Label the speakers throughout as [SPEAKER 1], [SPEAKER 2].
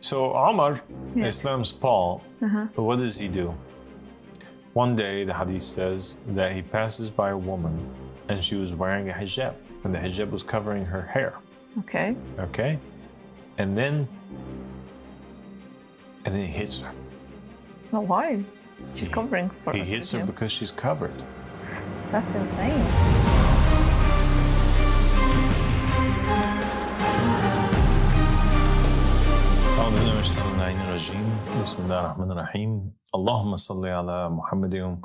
[SPEAKER 1] So Omar,
[SPEAKER 2] Yes.
[SPEAKER 1] Islam's Paul, what does he do? One day, the hadith says that he passes by a woman and she was wearing a hijab, and the hijab was covering her hair.
[SPEAKER 2] Okay.
[SPEAKER 1] Okay? And then he hits her.
[SPEAKER 2] No, why? She's covering for
[SPEAKER 1] He
[SPEAKER 2] us,
[SPEAKER 1] hits her
[SPEAKER 2] yeah.
[SPEAKER 1] because she's covered.
[SPEAKER 2] That's insane.
[SPEAKER 1] أعوذ بالله من الشيطان اللعين الرجيم بسم الله الرحمن الرحيم اللهم صل على محمد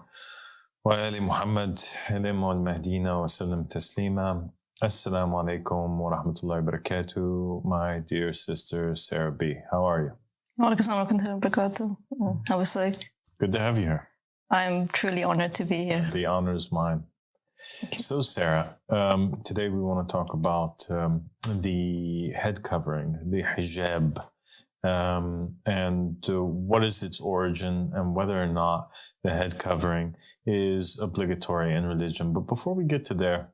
[SPEAKER 1] وآل محمد الإمام والمهديين وسلم تسليما. Assalamu alaikum wa rahmatullahi wa barakatuh. My dear sister Sarah B. How are you?
[SPEAKER 2] Obviously,
[SPEAKER 1] Good to have you here.
[SPEAKER 2] I'm truly honored to be here.
[SPEAKER 1] The honor is mine. So Sarah, today we want to talk about the head covering, the hijab, and what is its origin and whether or not the head covering is obligatory in religion. But before we get to there,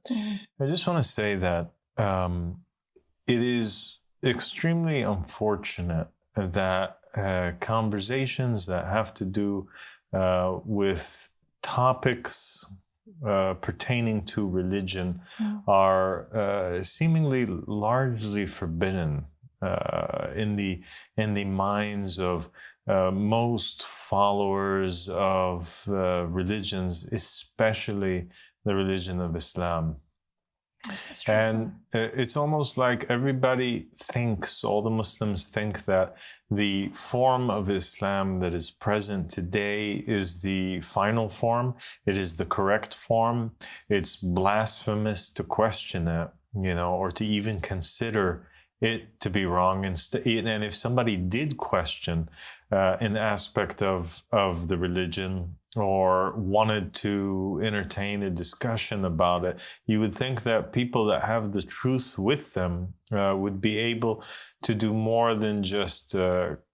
[SPEAKER 1] I just want to say that it is extremely unfortunate that conversations that have to do with topics pertaining to religion are seemingly largely forbidden in the minds of most followers of religions, especially the religion of Islam. And it's almost like everybody thinks, all the Muslims think that the form of Islam that is present today is the final form. It is the correct form. It's blasphemous to question it, or to even consider it to be wrong. And if somebody did question an aspect of the religion or wanted to entertain a discussion about it, you would think that people that have the truth with them would be able to do more than just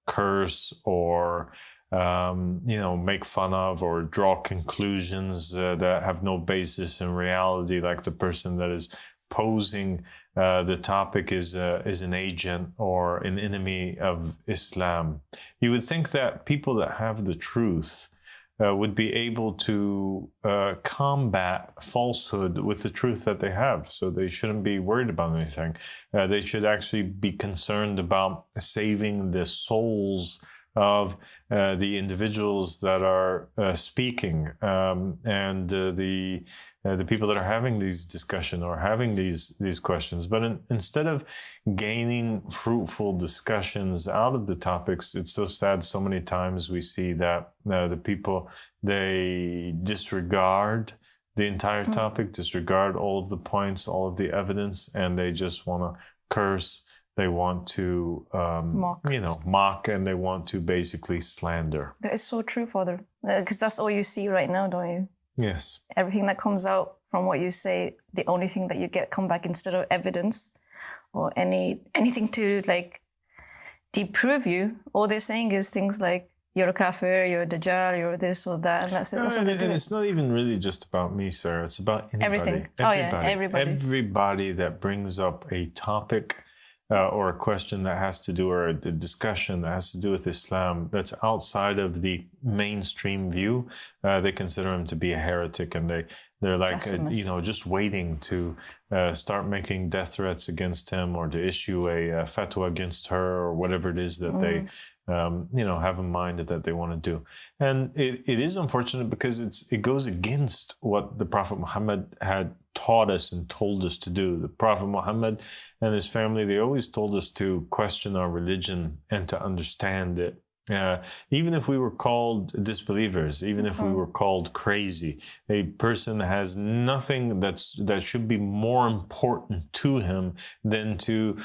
[SPEAKER 1] curse or make fun of or draw conclusions that have no basis in reality, like the person that is posing the topic is an agent or an enemy of Islam. You would think that people that have the truth would be able to combat falsehood with the truth that they have. So they shouldn't be worried about anything. They should actually be concerned about saving the souls of the individuals that are speaking and the people that are having these discussions or having these questions. But instead of gaining fruitful discussions out of the topics, it's so sad. So many times we see that the people, they disregard the entire topic, disregard all of the points, all of the evidence, and they just want to curse. They want to, mock, and they want to basically slander.
[SPEAKER 2] That is so true, Father. Because that's all you see right now, don't you?
[SPEAKER 1] Yes.
[SPEAKER 2] Everything that comes out from what you say, the only thing that you get come back instead of evidence or anything to disprove you, all they're saying is things like, you're a kafir, you're a dajjal, you're this or that, and that's it. That's
[SPEAKER 1] and it's not even really just about me, Sarah. It's about anybody.
[SPEAKER 2] Everything. Everybody.
[SPEAKER 1] Everybody that brings up a topic or a question that has to do, or a discussion that has to do with Islam that's outside of the mainstream view, they consider him to be a heretic, and they're like, just waiting to start making death threats against him or to issue a fatwa against her or whatever it is that they have in mind that they want to do. And it is unfortunate because it goes against what the Prophet Muhammad had taught us and told us to do. The Prophet Muhammad and his family, they always told us to question our religion and to understand it. Even if we were called disbelievers, even if we were called crazy, a person has nothing that should be more important to him than to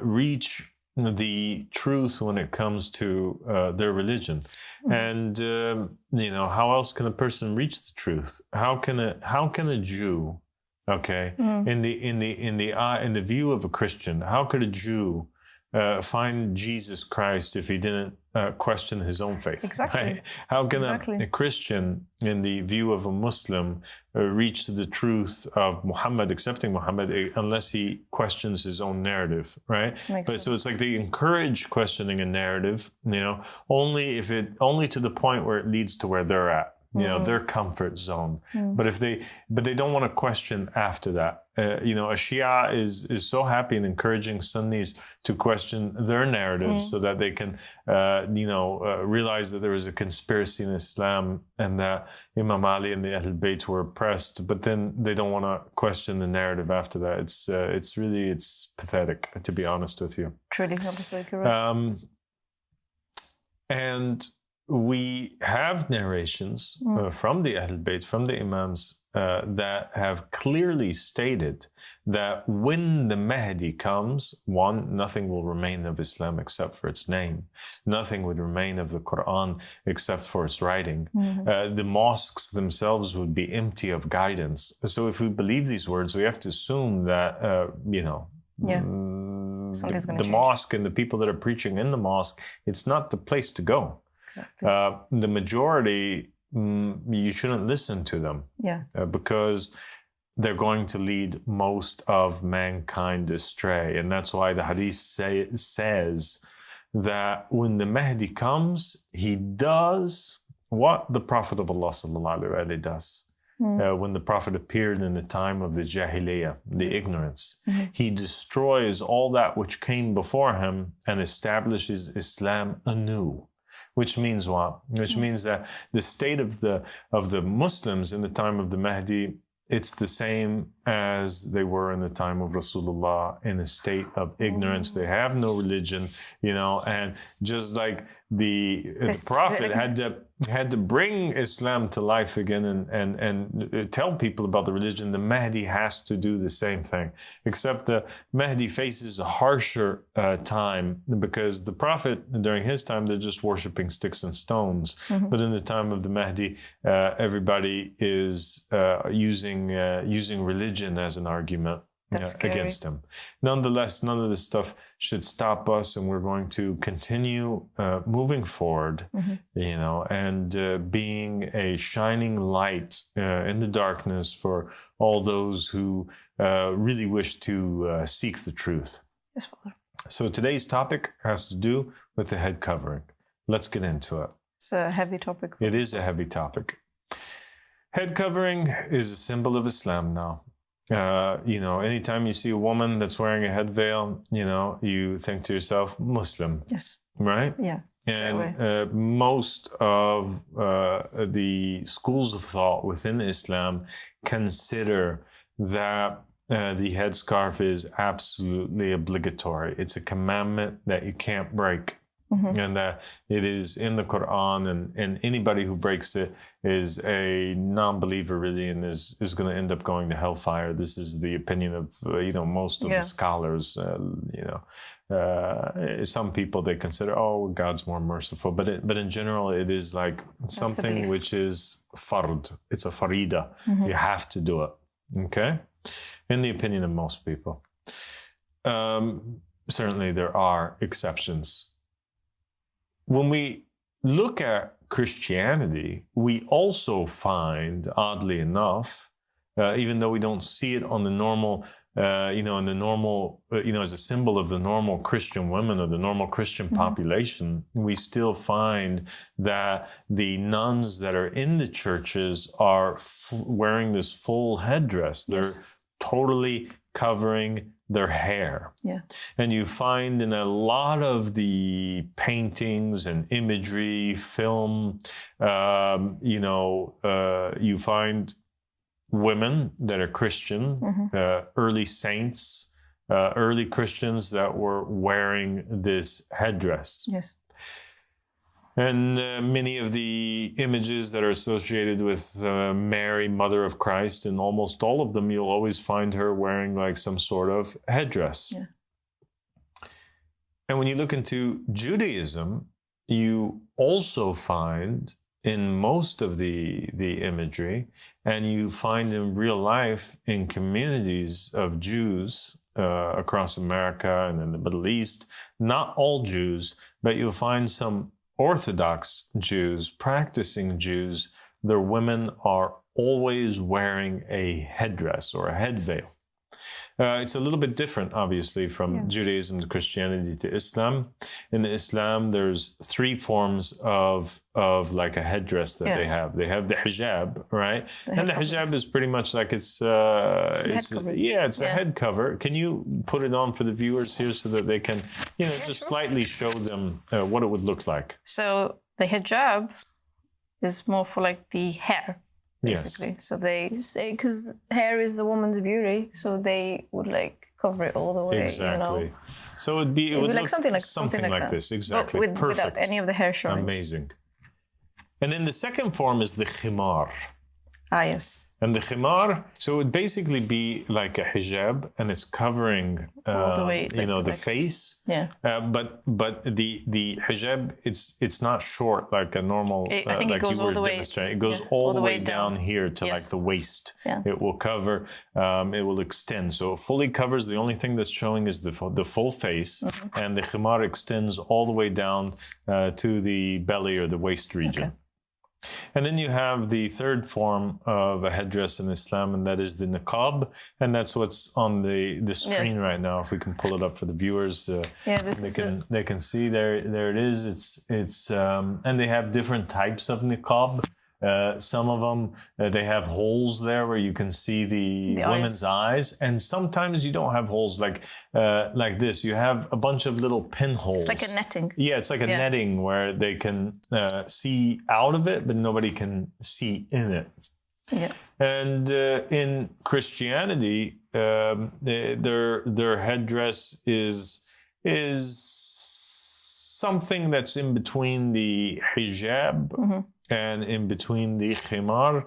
[SPEAKER 1] reach the truth when it comes to their religion. And how else can a person reach the truth? How can a Jew, in the view of a Christian, how could a Jew find Jesus Christ if he didn't question his own faith?
[SPEAKER 2] Exactly.
[SPEAKER 1] Right? How can
[SPEAKER 2] Exactly.
[SPEAKER 1] a Christian, in the view of a Muslim, reach the truth of Muhammad, accepting Muhammad, unless he questions his own narrative, right? So it's like they encourage questioning a narrative, only to the point where it leads to where they're at. Their comfort zone. But they don't want to question after that. A Shia is so happy in encouraging Sunnis to question their narratives so that they can, realize that there is a conspiracy in Islam and that Imam Ali and the Ahl Bayt were oppressed. But then they don't want to question the narrative after that. It's pathetic, to be honest with you.
[SPEAKER 2] Truly, absolutely correct.
[SPEAKER 1] And we have narrations from the Ahl Bayt, from the Imams, that have clearly stated that when the Mehdi comes, one, nothing will remain of Islam except for its name. Nothing would remain of the Quran except for its writing. The mosques themselves would be empty of guidance. So if we believe these words, we have to assume that, the mosque and the people that are preaching in the mosque, it's not the place to go.
[SPEAKER 2] Exactly.
[SPEAKER 1] The majority, you shouldn't listen to them. Because they're going to lead most of mankind astray. And that's why the hadith says that when the Mehdi comes, he does what the Prophet of Allah sallallahu alaihi wasallam does. When the Prophet appeared in the time of the Jahiliyyah, the ignorance, he destroys all that which came before him and establishes Islam anew. Which means what? Which means that the state of the Muslims in the time of the Mehdi, it's the same as they were in the time of Rasulullah, in a state of ignorance. They have no religion, and just like the Prophet had to bring Islam to life again and tell people about the religion, the Mehdi has to do the same thing. Except the Mehdi faces a harsher time, because the Prophet, during his time, they're just worshiping sticks and stones. But in the time of the Mehdi, everybody is using religion as an argument against him. Nonetheless, none of this stuff should stop us, and we're going to continue moving forward, and being a shining light in the darkness for all those who really wish to seek the truth.
[SPEAKER 2] Yes, Father.
[SPEAKER 1] So today's topic has to do with the head covering. Let's get into it.
[SPEAKER 2] It's a heavy topic.
[SPEAKER 1] It is a heavy topic. Head covering is a symbol of Islam now. Anytime you see a woman that's wearing a head veil, you think to yourself, Muslim.
[SPEAKER 2] Yes.
[SPEAKER 1] Right?
[SPEAKER 2] Yeah.
[SPEAKER 1] And most of the schools of thought within Islam consider that the headscarf is absolutely obligatory. It's a commandment that you can't break. And that it is in the Quran, and anybody who breaks it is a non-believer really, and is going to end up going to hellfire. This is the opinion of most of the scholars. Some people, they consider, God's more merciful, but in general it is like something which is fard. It's a farida. You have to do it. Okay, in the opinion of most people. Certainly there are exceptions. When we look at Christianity, we also find, oddly enough, even though we don't see it on the normal, as a symbol of the normal Christian women or the normal Christian population, we still find that the nuns that are in the churches are wearing this full headdress. They're totally covering their hair. And you find in a lot of the paintings and imagery, film, you find women that are Christian, early saints, early Christians that were wearing this headdress.
[SPEAKER 2] Yes.
[SPEAKER 1] And many of the images that are associated with Mary, Mother of Christ, and almost all of them, you'll always find her wearing like some sort of headdress. And when you look into Judaism, you also find in most of the imagery, and you find in real life in communities of Jews, across America and in the Middle East. Not all Jews, but you'll find some Orthodox Jews, practicing Jews, their women are always wearing a headdress or a head veil. It's a little bit different, obviously, from Judaism to Christianity to Islam. In the Islam, there's three forms of like a headdress that they have. They have the hijab, right? And the hijab is pretty much like it's a head cover. Can you put it on for the viewers here so that they can, slightly show them what it would look like?
[SPEAKER 2] So the hijab is more for like the hair. Basically. Yes. So they say, because hair is the woman's beauty, so they would like cover it all the way.
[SPEAKER 1] Exactly. So it would like something like this. Exactly.
[SPEAKER 2] But without any of the hair showing.
[SPEAKER 1] Amazing. And then the second form is the khimar.
[SPEAKER 2] Ah, yes.
[SPEAKER 1] And the khimar, so it would basically be like a hijab, and it's covering,
[SPEAKER 2] all the way,
[SPEAKER 1] the face.
[SPEAKER 2] Yeah.
[SPEAKER 1] But the hijab, it's not short like a normal.
[SPEAKER 2] I think it goes all the way.
[SPEAKER 1] It goes all the way down here to like the waist.
[SPEAKER 2] Yeah.
[SPEAKER 1] It will cover. It will extend. So it fully covers. The only thing that's showing is the full face, and the khimar extends all the way down to the belly or the waist region. Okay. And then you have the third form of a headdress in Islam, and that is the niqab, and that's what's on the screen right now. If we can pull it up for the viewers, they can see there it is. It's and they have different types of niqab. Some of them they have holes there where you can see the women's eyes, and sometimes you don't have holes like this. You have a bunch of little pinholes.
[SPEAKER 2] It's like a netting.
[SPEAKER 1] Yeah, it's like a netting where they can see out of it, but nobody can see in it.
[SPEAKER 2] Yeah.
[SPEAKER 1] And in Christianity, their headdress is something that's in between the hijab and in between the khimar,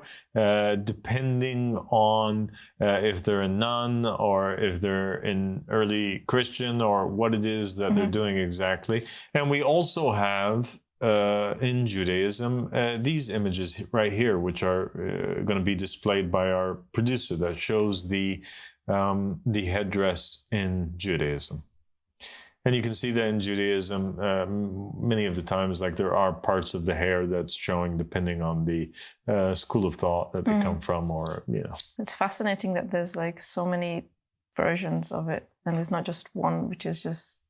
[SPEAKER 1] depending on if they're a nun or if they're in early Christian or what it is that they're doing exactly. And we also have in Judaism these images right here, which are going to be displayed by our producer, that shows the headdress in Judaism. And you can see that in Judaism, many of the times, like there are parts of the hair that's showing depending on the school of thought that they come from, or,
[SPEAKER 2] It's fascinating that there's like so many versions of it, and there's not just one, which is just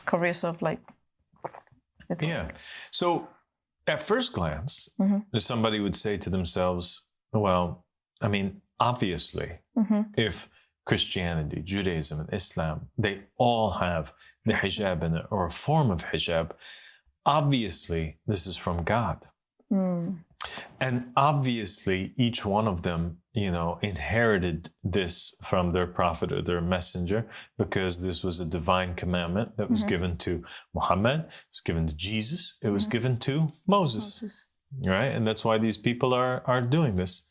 [SPEAKER 2] cover yourself like.
[SPEAKER 1] So at first glance, somebody would say to themselves, well, I mean, obviously, if Christianity, Judaism, and Islam, they all have the hijab in it, or a form of hijab. Obviously, this is from God. And obviously, each one of them, inherited this from their prophet or their messenger, because this was a divine commandment that was given to Muhammad, it was given to Jesus, it was given to Moses. Right? And that's why these people are doing this.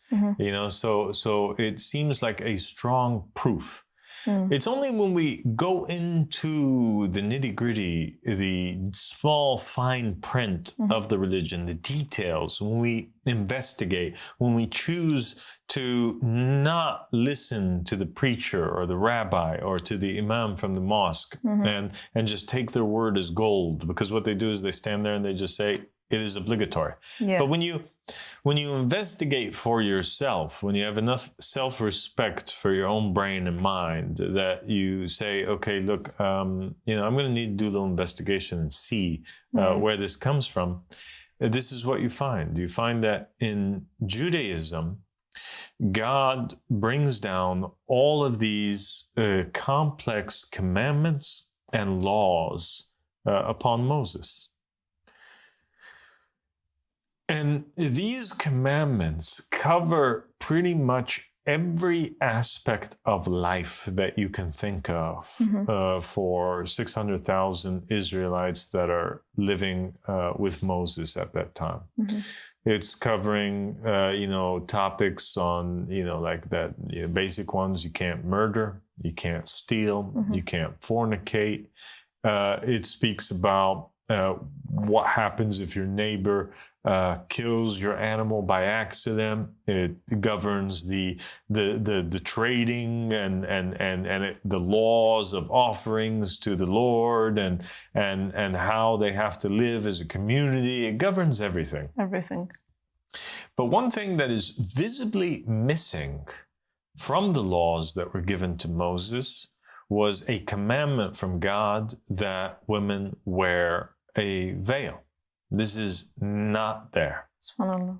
[SPEAKER 1] So it seems like a strong proof. It's only when we go into the nitty-gritty, the small fine print of the religion, the details, when we investigate, when we choose to not listen to the preacher or the rabbi or to the imam from the mosque and just take their word as gold, because what they do is they stand there and they just say, it is obligatory. Yeah. But when you investigate for yourself, when you have enough self-respect for your own brain and mind, that you say, okay, look, I'm going to need to do a little investigation and see where this comes from. This is what you find. You find that in Judaism, God brings down all of these complex commandments and laws upon Moses. And these commandments cover pretty much every aspect of life that you can think of for 600,000 Israelites that are living with Moses at that time. It's covering, topics on, like that, basic ones. You can't murder, you can't steal, you can't fornicate. It speaks about what happens if your neighbor kills your animal by accident. It governs the trading and the laws of offerings to the Lord and how they have to live as a community. It governs everything.
[SPEAKER 2] Everything.
[SPEAKER 1] But one thing that is visibly missing from the laws that were given to Moses was a commandment from God that women wear a veil. This is not there.
[SPEAKER 2] SubhanAllah.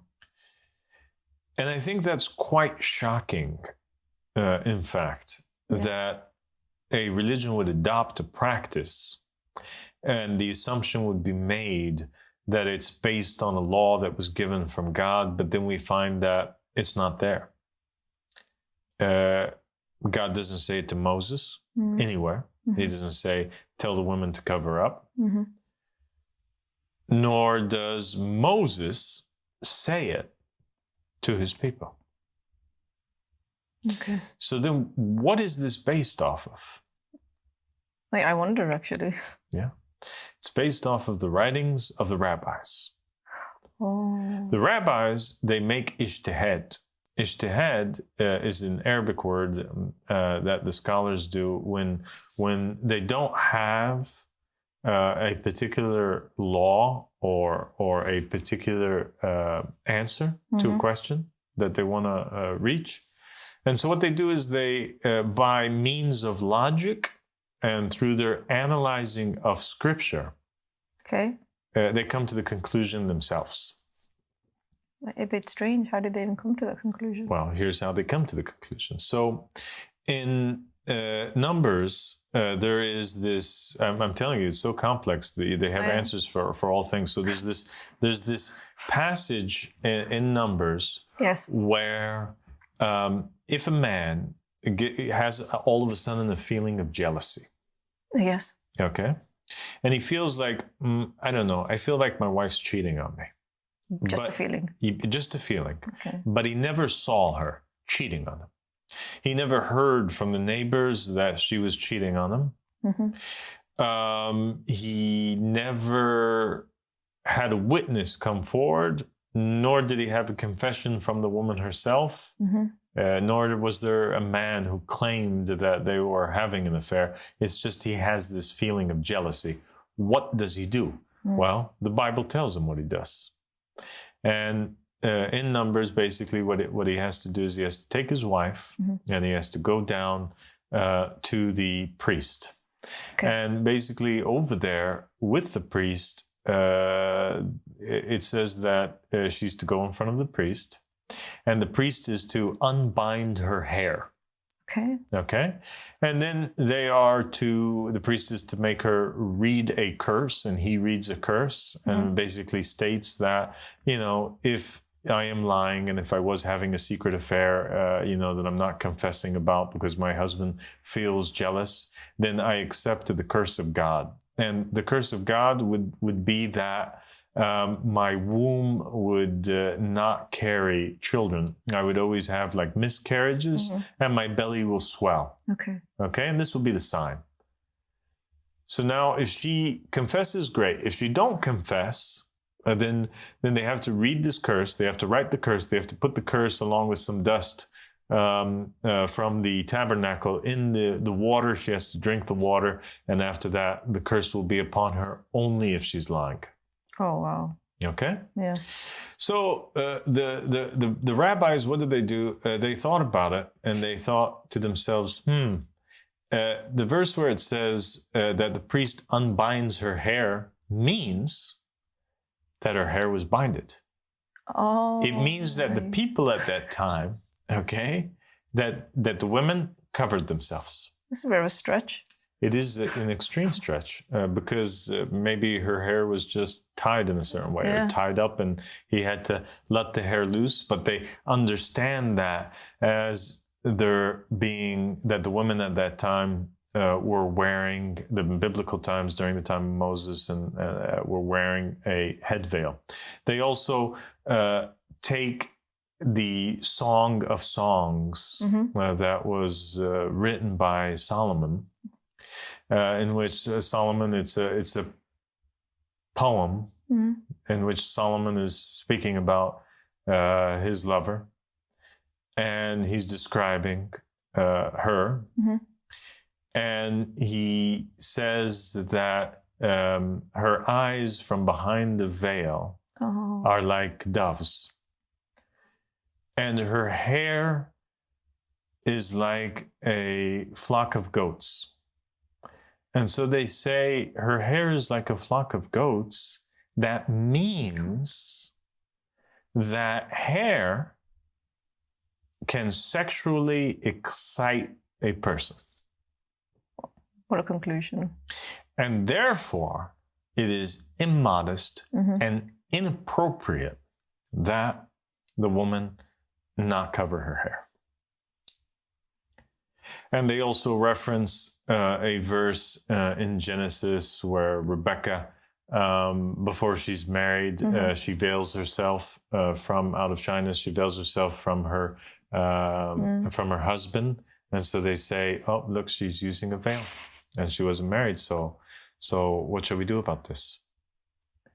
[SPEAKER 1] And I think that's quite shocking, in fact, that a religion would adopt a practice and the assumption would be made that it's based on a law that was given from God, but then we find that it's not there. God doesn't say it to Moses anywhere. He doesn't say, tell the women to cover up. Nor does Moses say it to his people.
[SPEAKER 2] Okay.
[SPEAKER 1] So then what is this based off of?
[SPEAKER 2] I wonder, actually.
[SPEAKER 1] Yeah. It's based off of the writings of the rabbis.
[SPEAKER 2] Oh.
[SPEAKER 1] The rabbis, they make ijtihad. Ijtihad is an Arabic word that the scholars do when they don't have a particular law or a particular answer to a question that they want to reach. And so what they do is they, by means of logic and through their analyzing of scripture, they come to the conclusion themselves.
[SPEAKER 2] A bit strange. How did they even come to that conclusion?
[SPEAKER 1] Well, here's how they come to the conclusion. So in Numbers, there is this, I'm telling you, it's so complex. They have answers for all things. So there's this passage in Numbers where if a man has all of a sudden a feeling of jealousy.
[SPEAKER 2] Yes.
[SPEAKER 1] Okay. And he feels like, I don't know, I feel like my wife's cheating on me.
[SPEAKER 2] Just a feeling.
[SPEAKER 1] Just a feeling.
[SPEAKER 2] Okay.
[SPEAKER 1] But he never saw her cheating on him. He never heard from the neighbors that she was cheating on him. He never had a witness come forward, nor did he have a confession from the woman herself, nor was there a man who claimed that they were having an affair. It's just he has this feeling of jealousy. What does he do? Well, the Bible tells him what he does. And in Numbers, basically what he has to do is he has to take his wife and he has to go down to the priest. Okay. And basically over there with the priest, it says that she's to go in front of the priest and the priest is to unbind her hair. Okay. And then the priest is to make her read a curse, and he reads a curse and basically states that, if I am lying and if I was having a secret affair, that I'm not confessing about because my husband feels jealous, then I accept the curse of God. And the curse of God would be that my womb would not carry children. I would always have like miscarriages and my belly will swell. Okay. And this will be the sign. So now if she confesses, great. If she don't confess, then they have to read this curse. They have to write the curse. They have to put the curse along with some dust from the tabernacle in the water. She has to drink the water. And after that, the curse will be upon her only if she's lying.
[SPEAKER 2] Oh, wow.
[SPEAKER 1] Okay.
[SPEAKER 2] Yeah.
[SPEAKER 1] So the rabbis, what did they do? They thought about it and they thought to themselves, the verse where it says that the priest unbinds her hair means that her hair was binded.
[SPEAKER 2] Oh.
[SPEAKER 1] It means that the people at that time, okay, that the women covered themselves.
[SPEAKER 2] That's a bit of a stretch.
[SPEAKER 1] It is an extreme stretch because maybe her hair was just tied in a certain way or tied up and he had to let the hair loose. But they understand that as there being that the women at that time were wearing, the biblical times during the time of Moses, and were wearing a head veil. They also take the Song of Songs that was written by Solomon, in which Solomon, it's a poem in which Solomon is speaking about his lover, and he's describing her. And he says that her eyes from behind the veil are like doves, and her hair is like a flock of goats. And so they say her hair is like a flock of goats. That means that hair can sexually excite a person.
[SPEAKER 2] What a conclusion.
[SPEAKER 1] And therefore, it is immodest and inappropriate that the woman not cover her hair. And they also reference a verse in Genesis where Rebecca, before she's married, she veils herself from out of shyness. She veils herself from her husband, and so they say, "Oh, look, she's using a veil, and she wasn't married. So what should we do about this?"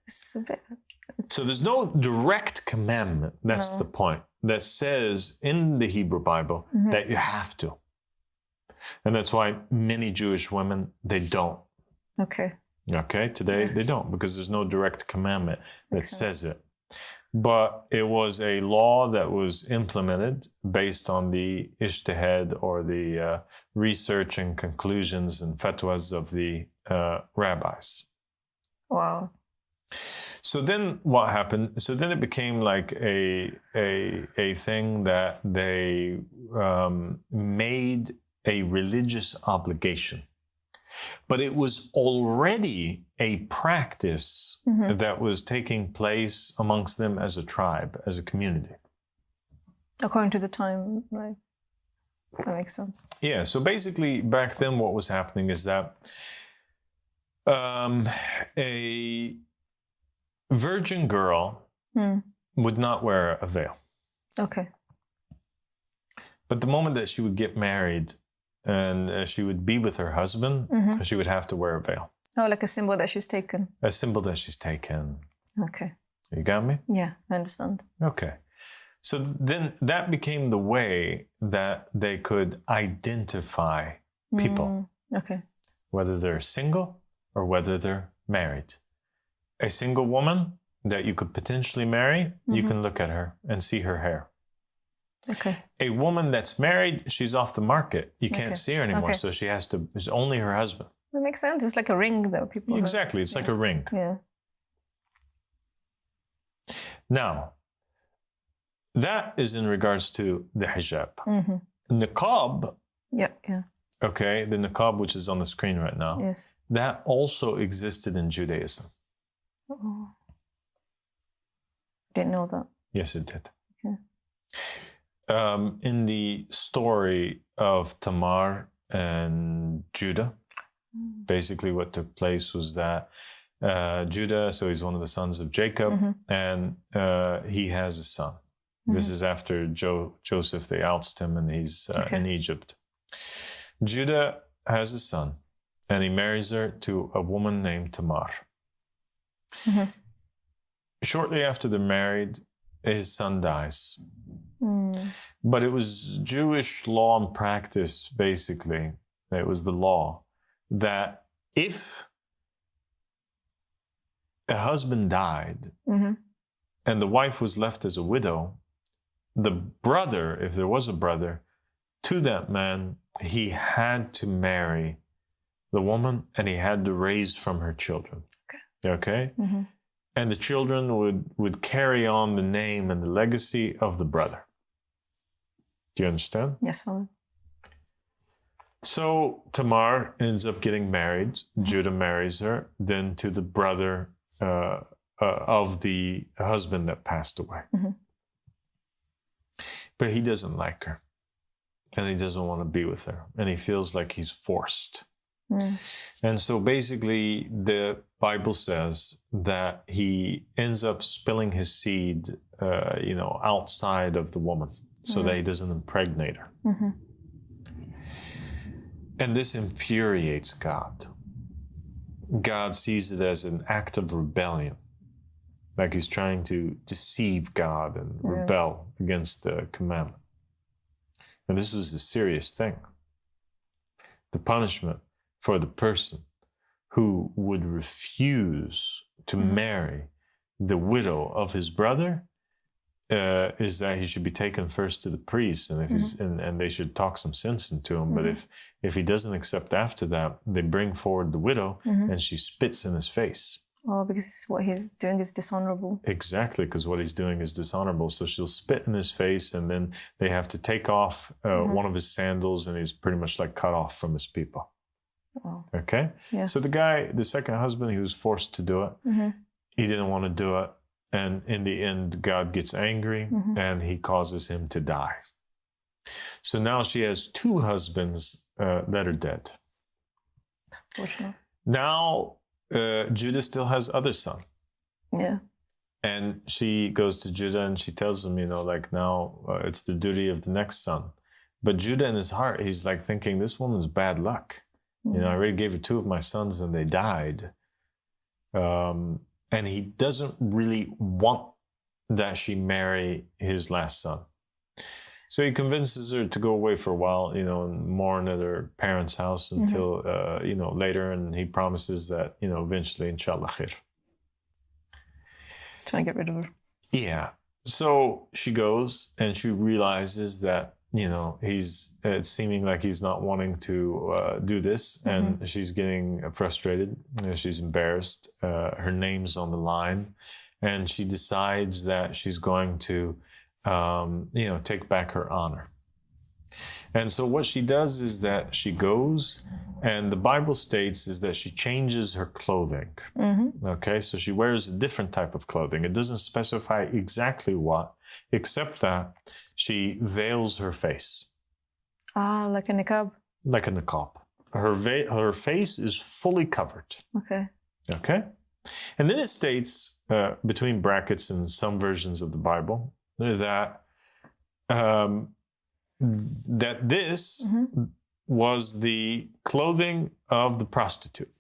[SPEAKER 1] So there's no direct commandment. That's the point. That says in the Hebrew Bible that you have to. And that's why many Jewish women, they don't. Okay, today they don't, because there's no direct commandment that says it. But it was a law that was implemented based on the ijtihad, or the research and conclusions and fatwas of the rabbis. Wow. So then what happened? So then it became like a thing that they made a religious obligation. But it was already a practice that was taking place amongst them as a tribe, as a community.
[SPEAKER 2] According to the time, right? That makes sense.
[SPEAKER 1] Yeah, so basically back then what was happening is that a virgin girl would not wear a veil. Okay. But the moment that she would get married and she would be with her husband, she would have to wear a veil.
[SPEAKER 2] Oh, like a symbol that she's taken.
[SPEAKER 1] A symbol that she's taken.
[SPEAKER 2] Okay.
[SPEAKER 1] You got me?
[SPEAKER 2] Yeah, I understand.
[SPEAKER 1] Okay. So then that became the way that they could identify people.
[SPEAKER 2] Okay.
[SPEAKER 1] Whether they're single or whether they're married. A single woman that you could potentially marry, you can look at her and see her hair. Okay. A woman that's married, she's off the market. You can't see her anymore, so she has to, it's only her husband.
[SPEAKER 2] That makes sense. It's like a ring, though. People
[SPEAKER 1] exactly. It's like a ring.
[SPEAKER 2] Yeah.
[SPEAKER 1] Now, that is in regards to the hijab. Niqab.
[SPEAKER 2] Yeah.
[SPEAKER 1] Okay, the niqab, which is on the screen right now.
[SPEAKER 2] Yes.
[SPEAKER 1] That also existed in Judaism.
[SPEAKER 2] Oh. Didn't know that.
[SPEAKER 1] Yes, it did.
[SPEAKER 2] Okay.
[SPEAKER 1] In the story of Tamar and Judah, basically what took place was that Judah, so he's one of the sons of Jacob, and he has a son. This is after Joseph, they oust him, and he's in Egypt. Judah has a son, and he marries her to a woman named Tamar. Shortly after they're married, his son dies. But it was Jewish law and practice, basically. It was the law that if a husband died and the wife was left as a widow, the brother, if there was a brother, to that man, he had to marry the woman and he had to raise from her children. Okay? And the children would carry on the name and the legacy of the brother. Do you understand?
[SPEAKER 2] Yes, Father.
[SPEAKER 1] So Tamar ends up getting married. Judah marries her, then to the brother of the husband that passed away. But he doesn't like her. And he doesn't want to be with her. And he feels like he's forced. And so basically the Bible says that he ends up spilling his seed, outside of the woman so that he doesn't impregnate her. And this infuriates God God sees it as an act of rebellion. Like he's trying to deceive God and rebel against the commandment. And this was a serious thing. The punishment for the person who would refuse to marry the widow of his brother is that he should be taken first to the priest, and if he's and they should talk some sense into him. But if he doesn't accept after that, they bring forward the widow and she spits in his face.
[SPEAKER 2] Oh, because what he's doing is dishonorable.
[SPEAKER 1] Exactly, because what he's doing is dishonorable. So she'll spit in his face, and then they have to take off one of his sandals, and he's pretty much like cut off from his people.
[SPEAKER 2] Oh.
[SPEAKER 1] Okay?
[SPEAKER 2] Yeah.
[SPEAKER 1] So the guy, the second husband, he was forced to do it. He didn't want to do it. And in the end, God gets angry and he causes him to die. So now she has two husbands that are dead.
[SPEAKER 2] Fortunately.
[SPEAKER 1] Now, Judah still has other son.
[SPEAKER 2] Yeah.
[SPEAKER 1] And she goes to Judah and she tells him, you know, like now it's the duty of the next son. But Judah in his heart, he's like thinking, this woman's bad luck. You know, I already gave her two of my sons and they died. And he doesn't really want that she marry his last son. So he convinces her to go away for a while, you know, and mourn at her parents' house until, you know, later. And he promises that, you know, eventually, inshallah khair.
[SPEAKER 2] Trying to get rid of her.
[SPEAKER 1] Yeah. So she goes and she realizes that, you know, it's seeming like he's not wanting to do this. And she's getting frustrated. You know, she's embarrassed. Her name's on the line. And she decides that she's going to, you know, take back her honor. And so what she does is that she goes, and the Bible states is that she changes her clothing. Okay, so she wears a different type of clothing. It doesn't specify exactly what, except that she veils her face.
[SPEAKER 2] Ah, like a niqab.
[SPEAKER 1] Like a niqab. Her face is fully covered.
[SPEAKER 2] Okay.
[SPEAKER 1] Okay? And then it states, between brackets in some versions of the Bible, that that this was the clothing of the prostitute.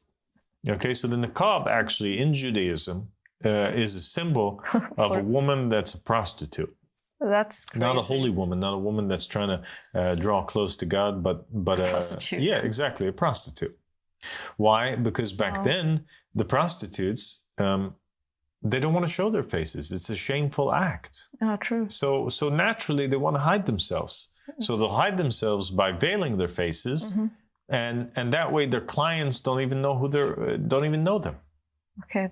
[SPEAKER 1] Okay, so the niqab actually in Judaism is a symbol of a woman that's a prostitute.
[SPEAKER 2] That's crazy.
[SPEAKER 1] Not a holy woman, not a woman that's trying to draw close to God, but a prostitute. Yeah, exactly, a prostitute. Why? Because back then, the prostitutes, they don't want to show their faces. It's a shameful act.
[SPEAKER 2] Oh, true.
[SPEAKER 1] So naturally, they want to hide themselves. So they'll hide themselves by veiling their faces, and that way their clients don't even know don't even know them.
[SPEAKER 2] Okay,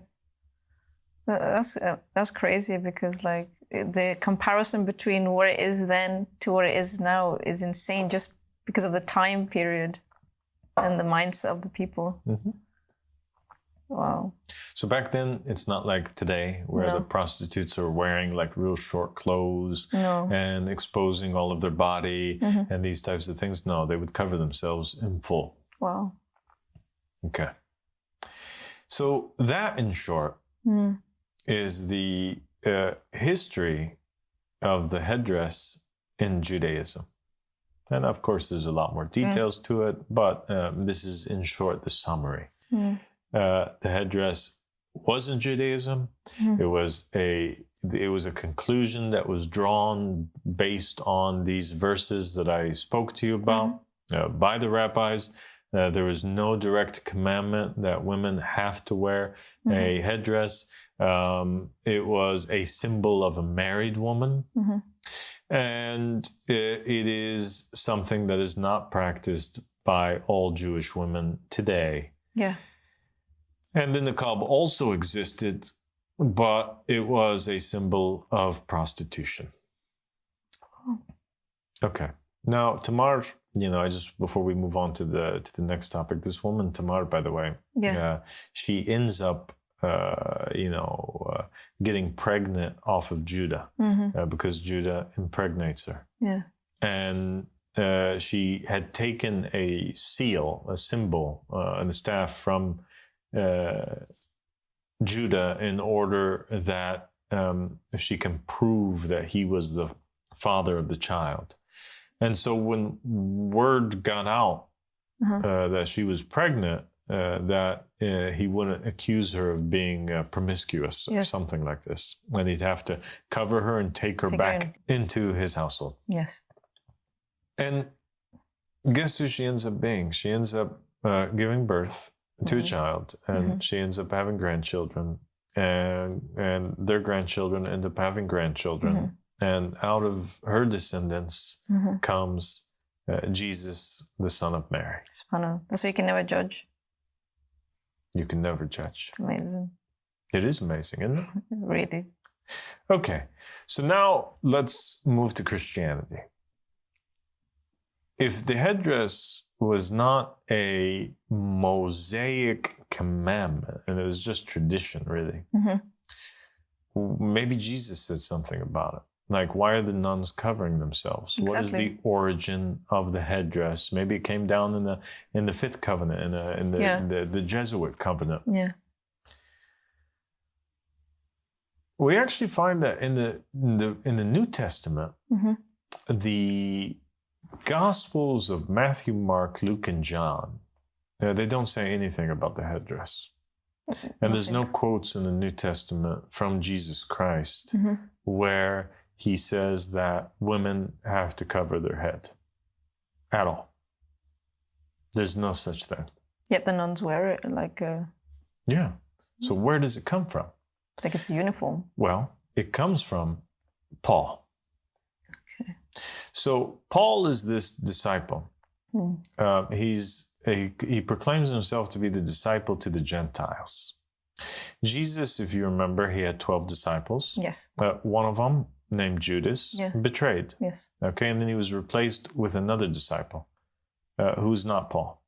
[SPEAKER 2] that's crazy, because like the comparison between what it is then to what it is now is insane, just because of the time period and the mindset of the people. Wow.
[SPEAKER 1] So back then, it's not like today where the prostitutes are wearing like real short clothes and exposing all of their body and these types of things. No, they would cover themselves in full.
[SPEAKER 2] Wow.
[SPEAKER 1] Okay. So that, in short, is the history of the headdress in Judaism. And of course, there's a lot more details to it, but this is, in short, the summary. The headdress was in Judaism. It was a conclusion that was drawn based on these verses that I spoke to you about by the rabbis. There was no direct commandment that women have to wear a headdress. It was a symbol of a married woman. And it is something that is not practiced by all Jewish women today.
[SPEAKER 2] Yeah.
[SPEAKER 1] And the niqab also existed, but it was a symbol of prostitution. Okay. Now, Tamar, you know, before we move on to the next topic, this woman, Tamar, by the way, she ends up, getting pregnant off of Judah because Judah impregnates her. Yeah. And she had taken a seal, a symbol, and a staff from Judah in order that if she can prove that he was the father of the child. And so when word got out that she was pregnant, that he wouldn't accuse her of being promiscuous or something like this. And he'd have to cover her and take her back into his household.
[SPEAKER 2] Yes.
[SPEAKER 1] And guess who she ends up being? She ends up giving birth to a child, and she ends up having grandchildren, and their grandchildren end up having grandchildren. And out of her descendants comes Jesus, the son of Mary.
[SPEAKER 2] That's why you can never judge.
[SPEAKER 1] You can never judge.
[SPEAKER 2] It's amazing.
[SPEAKER 1] It is amazing, isn't it?
[SPEAKER 2] Really.
[SPEAKER 1] Okay, so now let's move to Christianity. If the headdress was not a Mosaic commandment, and it was just tradition, really, maybe Jesus said something about it. Like, why are the nuns covering themselves? Exactly. What is the origin of the headdress? Maybe it came down in the fifth covenant, in the Jesuit covenant.
[SPEAKER 2] Yeah.
[SPEAKER 1] We actually find that in the New Testament, the Gospels of Matthew, Mark, Luke, and John, they don't say anything about the headdress. And there's no quotes in the New Testament from Jesus Christ where he says that women have to cover their head at all. There's no such thing.
[SPEAKER 2] Yet the nuns wear it like a...
[SPEAKER 1] Yeah. So where does it come from?
[SPEAKER 2] Like it's a uniform.
[SPEAKER 1] Well, it comes from Paul.
[SPEAKER 2] Okay.
[SPEAKER 1] So Paul is this disciple. He proclaims himself to be the disciple to the Gentiles. Jesus, if you remember, he had 12 disciples.
[SPEAKER 2] Yes.
[SPEAKER 1] One of them, named Judas, betrayed.
[SPEAKER 2] Yes.
[SPEAKER 1] Okay, and then he was replaced with another disciple, who's not Paul.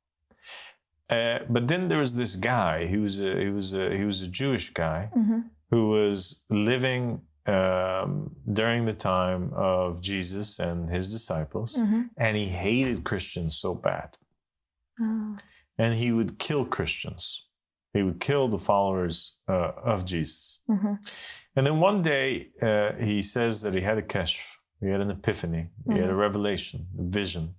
[SPEAKER 1] But then there was this guy. He was a Jewish guy who was living during the time of Jesus and his disciples, and he hated Christians so bad. And he would kill Christians. He would kill the followers of Jesus. And then one day, he says that he had a kashf, he had an epiphany, he had a revelation, a vision,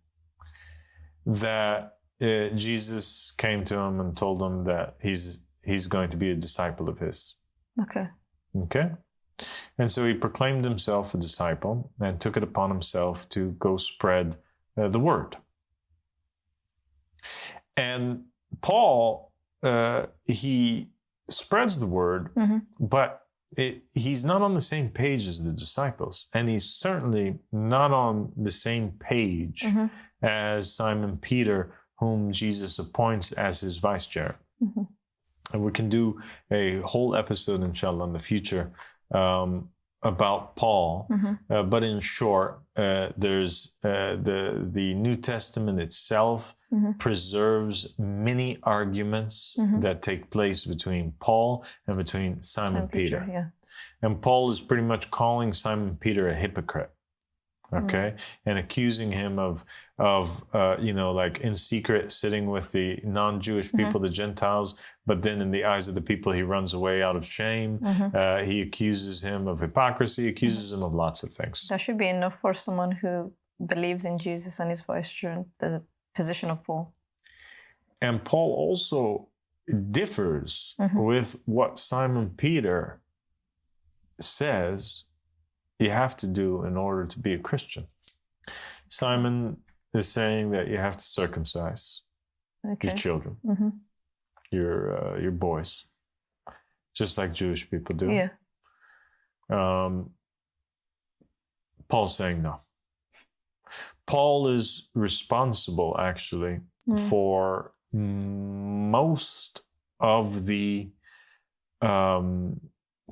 [SPEAKER 1] that Jesus came to him and told him that he's going to be a disciple of his. Okay? And so he proclaimed himself a disciple and took it upon himself to go spread the word. And Paul, he spreads the word, but he's not on the same page as the disciples. And he's certainly not on the same page as Simon Peter, whom Jesus appoints as his vice chair. And we can do a whole episode, inshallah, in the future about Paul. But in short, there's the New Testament itself preserves many arguments that take place between Paul and between Simon Peter. And Paul is pretty much calling Simon Peter a hypocrite. Okay, and accusing him of like in secret sitting with the non-Jewish people, the Gentiles, but then in the eyes of the people, he runs away out of shame. He accuses him of hypocrisy, accuses him of lots of things.
[SPEAKER 2] That should be enough for someone who believes in Jesus and is vice-chair, the position of Paul.
[SPEAKER 1] And Paul also differs with what Simon Peter says you have to do in order to be a Christian. Simon is saying that you have to circumcise your children, your boys, just like Jewish people do.
[SPEAKER 2] Yeah.
[SPEAKER 1] Paul's saying no. Paul is responsible, actually, for most of the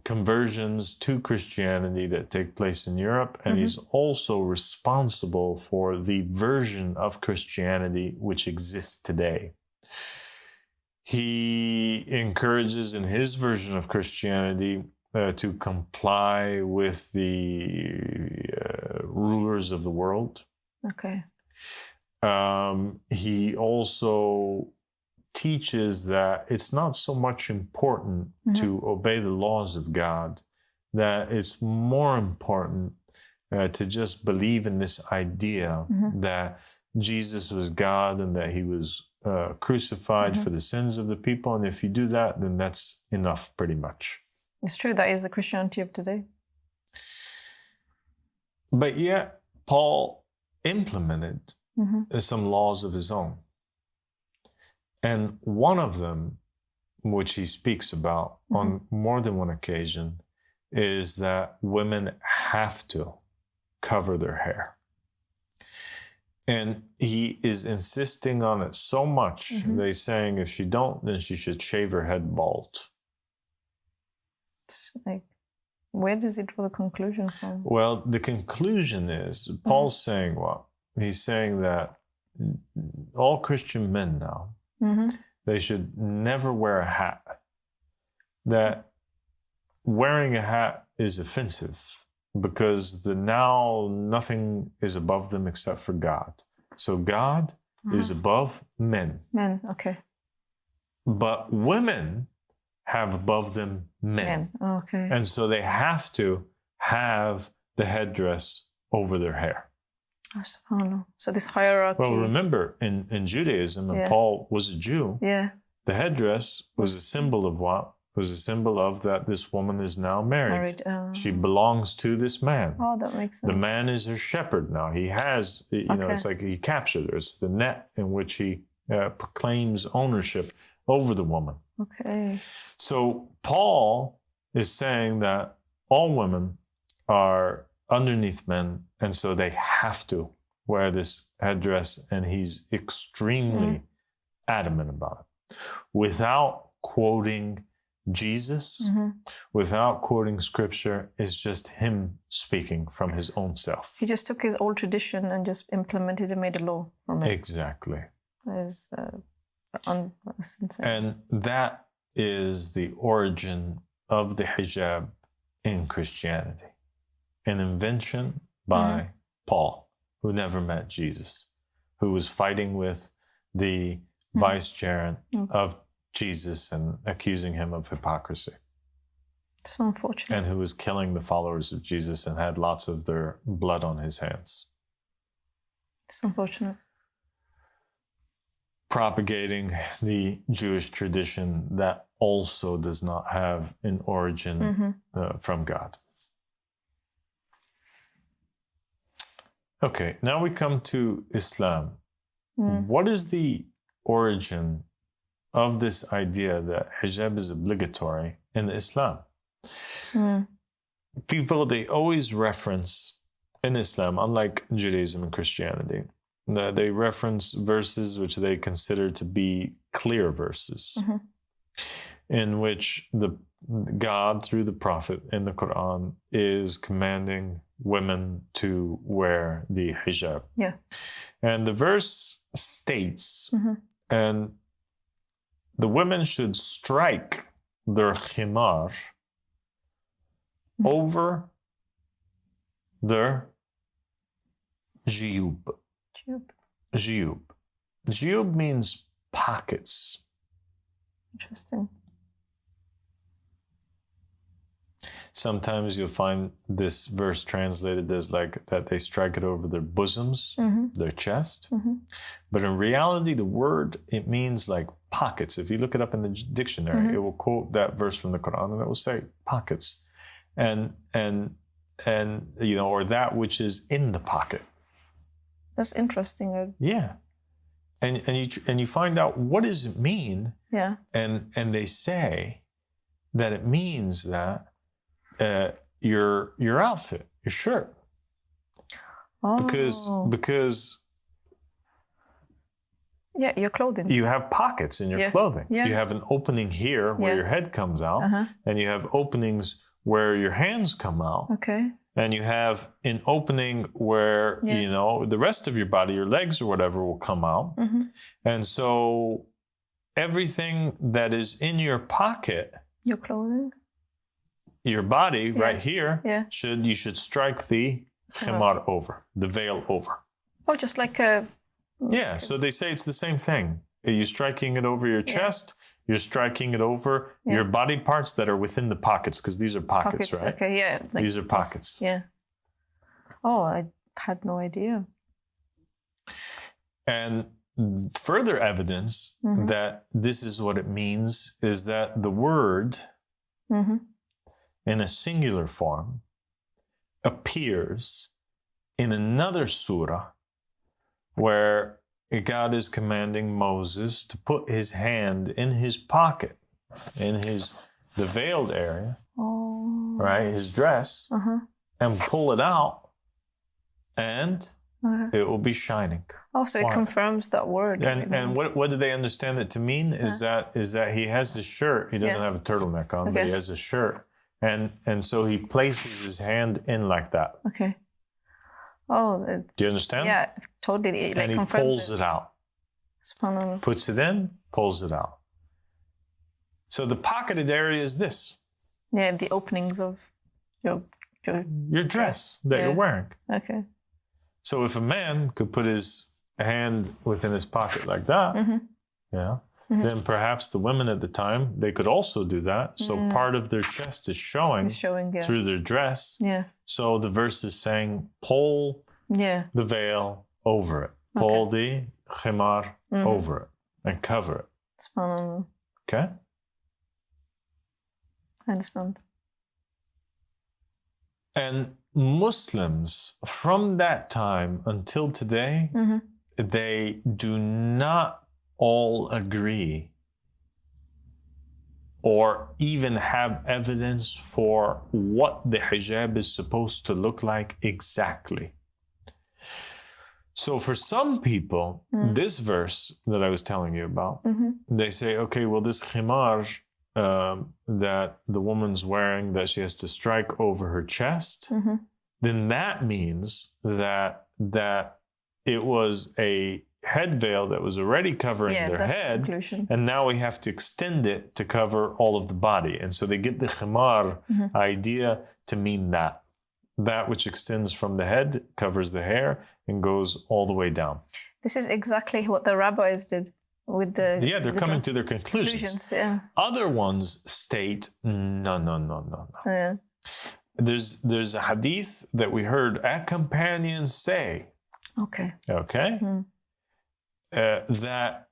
[SPEAKER 1] conversions to Christianity that take place in Europe, and he's also responsible for the version of Christianity which exists today. He encourages in his version of Christianity to comply with the rulers of the world.
[SPEAKER 2] Okay.
[SPEAKER 1] He also teaches that it's not so much important to obey the laws of God, that it's more important to just believe in this idea that Jesus was God and that he was crucified for the sins of the people. And if you do that, then that's enough pretty much.
[SPEAKER 2] It's true. That is the Christianity of today.
[SPEAKER 1] But yet, Paul implemented some laws of his own. And one of them, which he speaks about on more than one occasion, is that women have to cover their hair. And he is insisting on it so much, they're saying if she don't, then she should shave her head bald.
[SPEAKER 2] It's like, where does it draw the conclusion from?
[SPEAKER 1] Well, the conclusion is, Paul's saying what? He's saying that all Christian men now, they should never wear a hat. That wearing a hat is offensive because now nothing is above them except for God. So God is above men.
[SPEAKER 2] Men, okay.
[SPEAKER 1] But women have above them men.
[SPEAKER 2] Okay.
[SPEAKER 1] And so they have to have the headdress over their hair.
[SPEAKER 2] Oh, subhanAllah. So this hierarchy.
[SPEAKER 1] Well, remember, in Judaism, and Paul was a Jew, the headdress was a symbol of what? It was a symbol of that this woman is now married. She belongs to this man.
[SPEAKER 2] Oh, that makes sense.
[SPEAKER 1] The man is her shepherd now. He has, you know, it's like he captured her. It's the net in which he proclaims ownership over the woman.
[SPEAKER 2] Okay.
[SPEAKER 1] So Paul is saying that all women are underneath men, and so they have to wear this headdress, and he's extremely adamant about it. Without quoting Jesus, without quoting scripture, it's just him speaking from his own self.
[SPEAKER 2] He just took his old tradition and just implemented and made a law from it.
[SPEAKER 1] Exactly.
[SPEAKER 2] That's insane.
[SPEAKER 1] And that is the origin of the hijab in Christianity. An invention by Paul, who never met Jesus, who was fighting with the vicegerent of Jesus and accusing him of hypocrisy.
[SPEAKER 2] So unfortunate.
[SPEAKER 1] And who was killing the followers of Jesus and had lots of their blood on his hands.
[SPEAKER 2] It's unfortunate.
[SPEAKER 1] Propagating the Jewish tradition that also does not have an origin from God. Okay, now we come to Islam. What is the origin of this idea that hijab is obligatory in Islam? People, they always reference in Islam, unlike Judaism and Christianity, they reference verses which they consider to be clear verses, in which God, through the Prophet in the Quran, is commanding women to wear the hijab.
[SPEAKER 2] Yeah.
[SPEAKER 1] And the verse states, and the women should strike their khimar over their jiyub. Jiyub. Jiyub means pockets.
[SPEAKER 2] Interesting.
[SPEAKER 1] Sometimes you'll find this verse translated as like that they strike it over their bosoms, their chest. But in reality, the word, it means like pockets. If you look it up in the dictionary, it will quote that verse from the Quran and it will say pockets. And you know, or that which is in the pocket.
[SPEAKER 2] That's interesting.
[SPEAKER 1] Yeah. And you find out what does it mean?
[SPEAKER 2] Yeah.
[SPEAKER 1] And they say that it means that your outfit, your shirt. Because
[SPEAKER 2] yeah, your clothing.
[SPEAKER 1] You have pockets in your clothing.
[SPEAKER 2] Yeah.
[SPEAKER 1] You have an opening here where your head comes out, and you have openings where your hands come out.
[SPEAKER 2] Okay.
[SPEAKER 1] And you have an opening where, you know, the rest of your body, your legs or whatever, will come out. And so everything that is in your pocket,
[SPEAKER 2] your clothing,
[SPEAKER 1] your body right here, you should strike the khimar over, the veil over.
[SPEAKER 2] Oh, just like a...
[SPEAKER 1] Yeah, so they say it's the same thing. You're striking it over your chest, you're striking it over your body parts that are within the pockets, because these are pockets, right?
[SPEAKER 2] Okay, yeah.
[SPEAKER 1] Like these are pockets.
[SPEAKER 2] Yeah. Oh, I had no idea.
[SPEAKER 1] And further evidence that this is what it means is that the word in a singular form appears in another surah where God is commanding Moses to put his hand in his pocket, in the veiled area, right, his dress, and pull it out, and it will be shining.
[SPEAKER 2] Oh, so it confirms that word.
[SPEAKER 1] And what do they understand it to mean? Is that he has his shirt. He doesn't have a turtleneck on, but he has a shirt, and so he places his hand in like that.
[SPEAKER 2] Okay. Oh.
[SPEAKER 1] Do you understand?
[SPEAKER 2] Yeah, totally.
[SPEAKER 1] And he pulls it out. Puts it in, pulls it out. So the pocketed area is this.
[SPEAKER 2] Yeah, the openings of your
[SPEAKER 1] dress that you're wearing.
[SPEAKER 2] Okay.
[SPEAKER 1] So if a man could put his hand within his pocket like that, then perhaps the women at the time, they could also do that. So part of their chest is showing through their dress.
[SPEAKER 2] Yeah.
[SPEAKER 1] So the verse is saying, pull the veil over it. Pull the khimar over it and cover it.
[SPEAKER 2] SubhanAllah.
[SPEAKER 1] Okay?
[SPEAKER 2] I understand.
[SPEAKER 1] And Muslims from that time until today, they do not all agree or even have evidence for what the hijab is supposed to look like exactly. So for some people, this verse that I was telling you about, they say, okay, well, this khimar that the woman's wearing, that she has to strike over her chest, then that means that it was a head veil that was already covering their head, and now we have to extend it to cover all of the body. And so they get the khimar idea to mean that which extends from the head, covers the hair, and goes all the way down. This is exactly what the rabbis did with the... Yeah, they're coming to their conclusions. Other ones state, no. Yeah. There's a hadith that we heard a companion say. Okay. That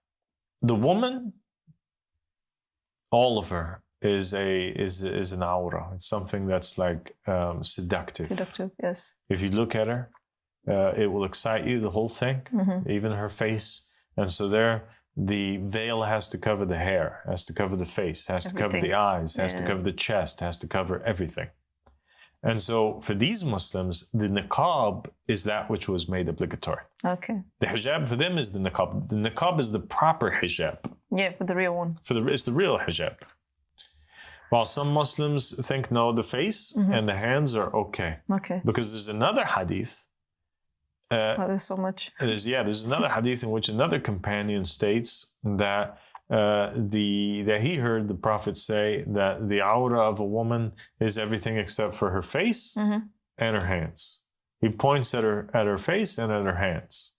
[SPEAKER 1] the woman, all of her, is an aura. It's something that's like seductive. Seductive, yes. If you look at her, it will excite you, the whole thing, even her face. And so the veil has to cover the hair, has to cover the face, has to cover the eyes, has to cover the chest, has to cover everything. And so for these Muslims, the niqab is that which was made obligatory. Okay. The hijab for them is the niqab. The niqab is the proper hijab. Yeah, for the real one. It's the real hijab. While some Muslims think, no, the face and the hands are okay. Okay. Because there's another hadith. There's so much. There's another hadith in which another companion states that that he heard the Prophet say that the aura of a woman is everything except for her face and her hands. He points at her face and at her hands.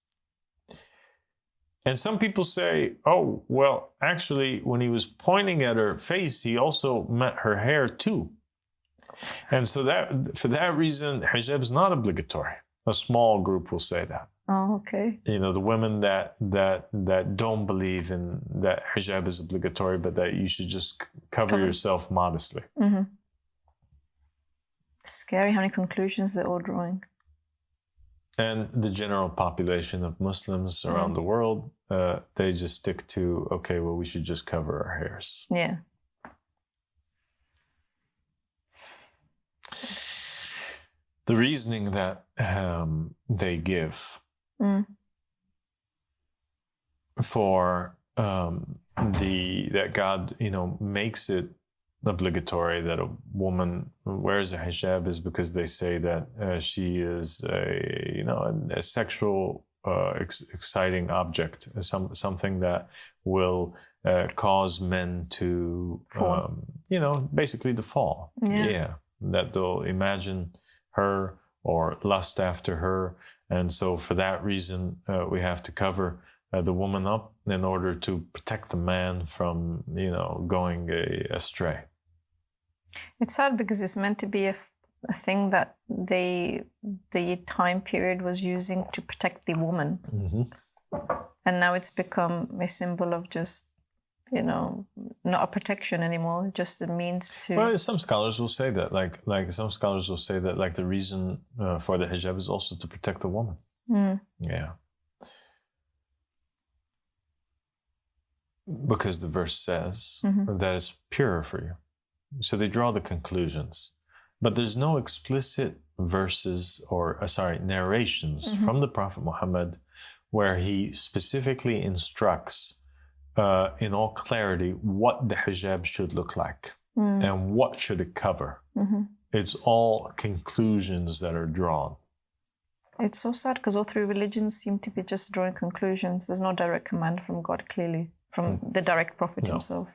[SPEAKER 1] And some people say, oh, well, actually, when he was pointing at her face, he also meant her hair too. And so that for that reason, hijab is not obligatory. A small group will say that. Oh, okay. You know, the women that don't believe in that hijab is obligatory, but that you should just cover yourself modestly. Scary how many conclusions they're all drawing. And the general population of Muslims around the world, they just stick to, okay, well, we should just cover our hairs. Yeah. The reasoning that they give for that God, makes it obligatory that a woman wears a hijab is because they say that she is a sexual exciting object, something that will cause men to basically to fall. Yeah, that they'll imagine her or lust after her, and so for that reason we have to cover the woman up in order to protect the man from going astray. It's sad because it's meant to be a thing that the time period was using to protect the woman.
[SPEAKER 2] And now it's become a symbol of just, not a protection anymore, just a means to...
[SPEAKER 1] Well, some scholars will say that, like some scholars will say that, like, the reason for the hijab is also to protect the woman. Yeah. Because the verse says that it's purer for you. So they draw the conclusions. But there's no explicit verses or, narrations from the Prophet Muhammad where he specifically instructs in all clarity what the hijab should look like and what should it cover. It's all conclusions that are drawn.
[SPEAKER 2] It's so sad because all three religions seem to be just drawing conclusions. There's no direct command from God, clearly, from the direct Prophet himself.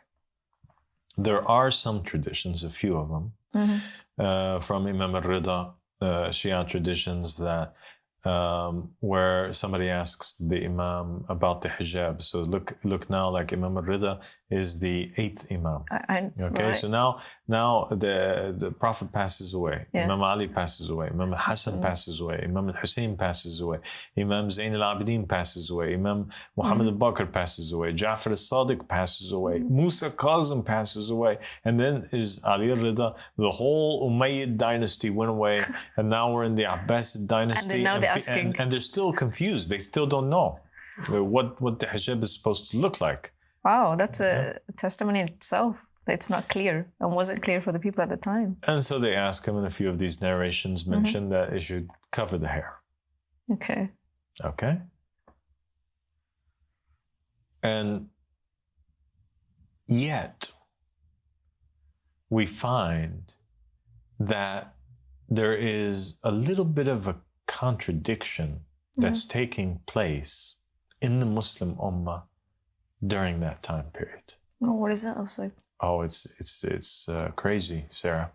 [SPEAKER 1] There are some traditions, a few of them, from Imam al-Rida, Shia traditions, that where somebody asks the Imam about the hijab. So look now, like Imam al-Rida is the 8th Imam. Okay, right. So now the Prophet passes away. Imam Ali passes away. Imam al-Hassan passes away. Imam al-Hussein passes away. Imam Zayn al-Abidin passes away. Imam Muhammad al-Baqir passes away. Ja'far al-Sadiq passes away. Musa Kazim passes away. And then is Ali al-Rida. The whole Umayyad dynasty went away. And now we're in the Abbasid dynasty. And they're still confused. They still don't know what the hijab is supposed to look like.
[SPEAKER 2] Wow, that's a testimony in itself. It's not clear and wasn't clear for the people at the time.
[SPEAKER 1] And so they ask him, and a few of these narrations mention that it should cover the hair.
[SPEAKER 2] Okay.
[SPEAKER 1] And yet, we find that there is a little bit of a contradiction that's taking place in the Muslim Ummah during that time period.
[SPEAKER 2] Oh, what is that? I was like,
[SPEAKER 1] oh, it's crazy, Sarah.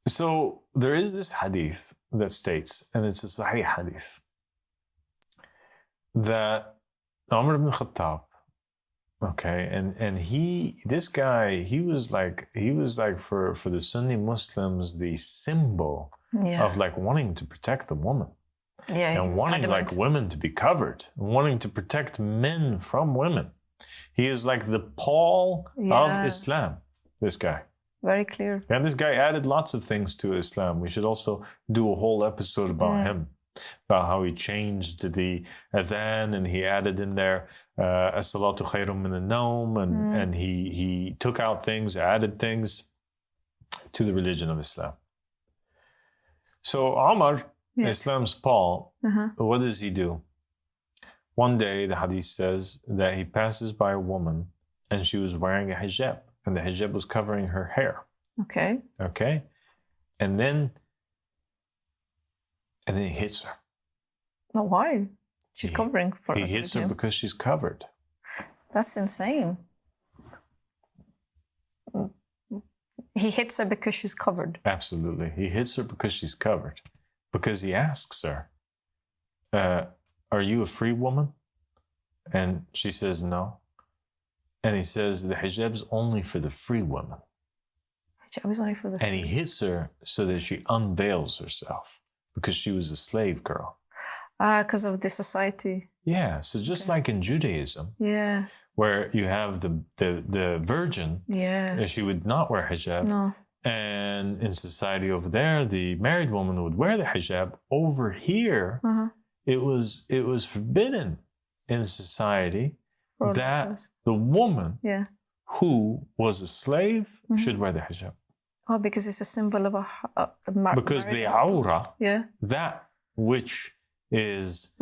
[SPEAKER 1] So there is this hadith that states, and it's a Sahih hadith, that Umar ibn Khattab, okay, and this guy, he was like for the Sunni Muslims, the symbol of like wanting to protect the woman. And wanting like women to be covered, wanting to protect men from women. He is like the Paul of Islam, this guy.
[SPEAKER 2] Very clear.
[SPEAKER 1] And this guy added lots of things to Islam. We should also do a whole episode about him, about how he changed the adhan and he added in there as-salatu khayrun min an-nawm, and he took out things, added things to the religion of Islam. So Umar, Islam's Paul, what does he do? One day, the hadith says that he passes by a woman and she was wearing a hijab, and the hijab was covering her hair. Okay. And then he hits her.
[SPEAKER 2] No, why? She's covering for
[SPEAKER 1] He hits her because she's covered.
[SPEAKER 2] That's insane. He hits her because she's covered.
[SPEAKER 1] Absolutely. He hits her because she's covered. Because he asks her, are you a free woman? And she says no. And he says, the hijab's only for the free woman.
[SPEAKER 2] Hijab is only for the...
[SPEAKER 1] And he hits her so that she unveils herself because she was a slave girl.
[SPEAKER 2] Because of the society.
[SPEAKER 1] Yeah. So just like in Judaism, where you have the virgin, she would not wear hijab.
[SPEAKER 2] No.
[SPEAKER 1] And in society over there, the married woman would wear the hijab. Over here, it was forbidden in society that the woman who was a slave should wear the hijab.
[SPEAKER 2] Oh, because it's a symbol of a
[SPEAKER 1] because the awra, that which is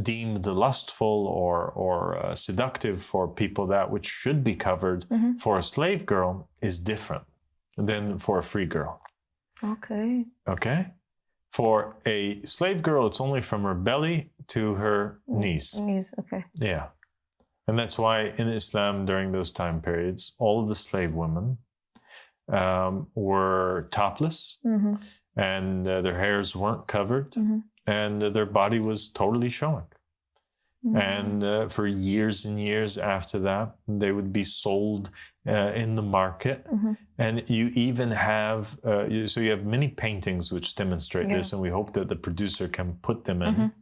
[SPEAKER 1] deemed lustful or seductive for people, that which should be covered for a slave girl, is different than for a free girl. Okay? For a slave girl, it's only from her belly to her knees. Yeah. And that's why in Islam, during those time periods, all of the slave women were topless, and their hairs weren't covered, and their body was totally showing. And for years and years after that, they would be sold in the market. And you even have, so you have many paintings which demonstrate this, and we hope that the producer can put them in.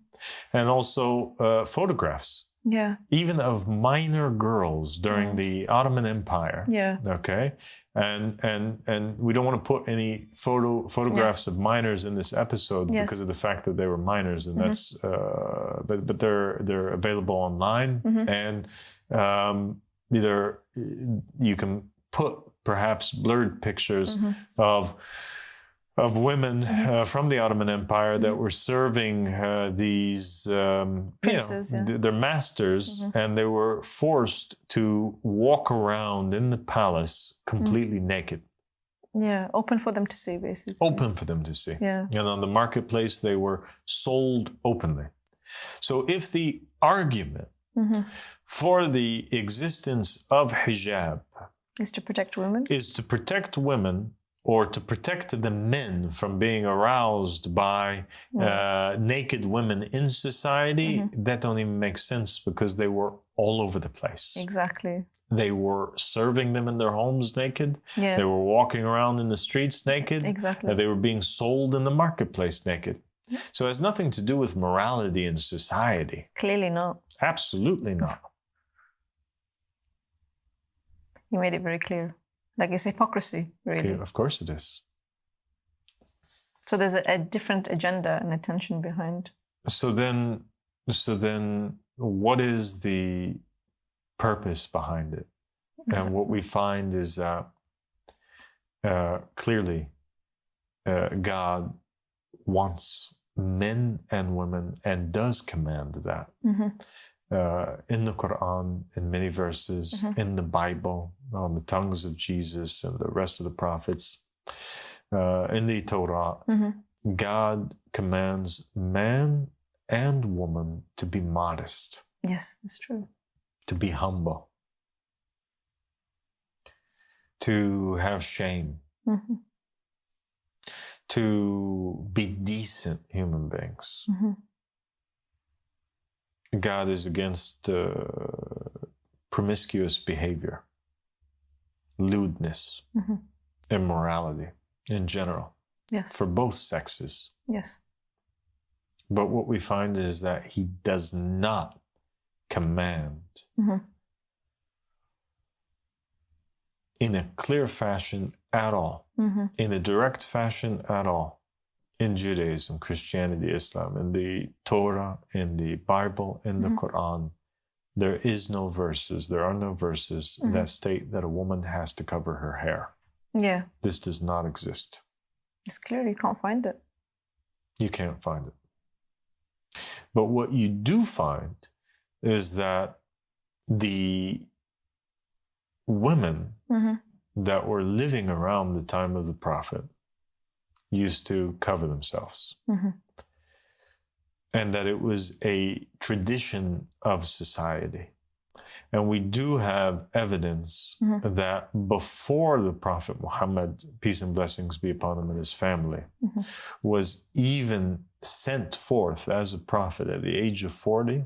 [SPEAKER 1] And also photographs.
[SPEAKER 2] Yeah.
[SPEAKER 1] Even of minor girls during the Ottoman Empire.
[SPEAKER 2] Yeah.
[SPEAKER 1] Okay. And we don't want to put any photographs of minors in this episode because of the fact that they were minors, and that's but they're available online, and either you can put perhaps blurred pictures of women from the Ottoman Empire that were serving these princes, their masters, and they were forced to walk around in the palace completely naked.
[SPEAKER 2] Yeah, open for them to see, basically.
[SPEAKER 1] Open for them to see.
[SPEAKER 2] Yeah.
[SPEAKER 1] And on the marketplace, they were sold openly. So if the argument for the existence of hijab
[SPEAKER 2] is to protect women, or to protect the men from being aroused by naked women in society, that don't even make sense, because they were all over the place. Exactly.
[SPEAKER 1] They were serving them in their homes naked.
[SPEAKER 2] Yeah.
[SPEAKER 1] They were walking around in the streets naked.
[SPEAKER 2] Exactly.
[SPEAKER 1] They were being sold in the marketplace naked. So it has nothing to do with morality in society.
[SPEAKER 2] Clearly not.
[SPEAKER 1] Absolutely not.
[SPEAKER 2] You made it very clear. Like, it's hypocrisy, really.
[SPEAKER 1] Okay, of course it is.
[SPEAKER 2] So there's a different agenda and attention behind.
[SPEAKER 1] So then what is the purpose behind it? And what we find is that clearly God wants men and women, and does command that in the Quran, in many verses, in the Bible, on the tongues of Jesus and the rest of the prophets, in the Torah. God commands man and woman to be modest.
[SPEAKER 2] Yes, it's true.
[SPEAKER 1] To be humble. To have shame. To be decent human beings. God is against promiscuous behavior, lewdness, immorality in general, for both sexes.
[SPEAKER 2] Yes.
[SPEAKER 1] But what we find is that he does not command in a clear fashion at all, in a direct fashion at all, in Judaism, Christianity, Islam, in the Torah, in the Bible, in the Quran. There are no verses that state that a woman has to cover her hair.
[SPEAKER 2] Yeah.
[SPEAKER 1] This does not exist.
[SPEAKER 2] It's clear you can't find it.
[SPEAKER 1] You can't find it. But what you do find is that the women that were living around the time of the Prophet used to cover themselves. And that it was a tradition of society. And we do have evidence that before the Prophet Muhammad, peace and blessings be upon him and his family, was even sent forth as a prophet at the age of 40,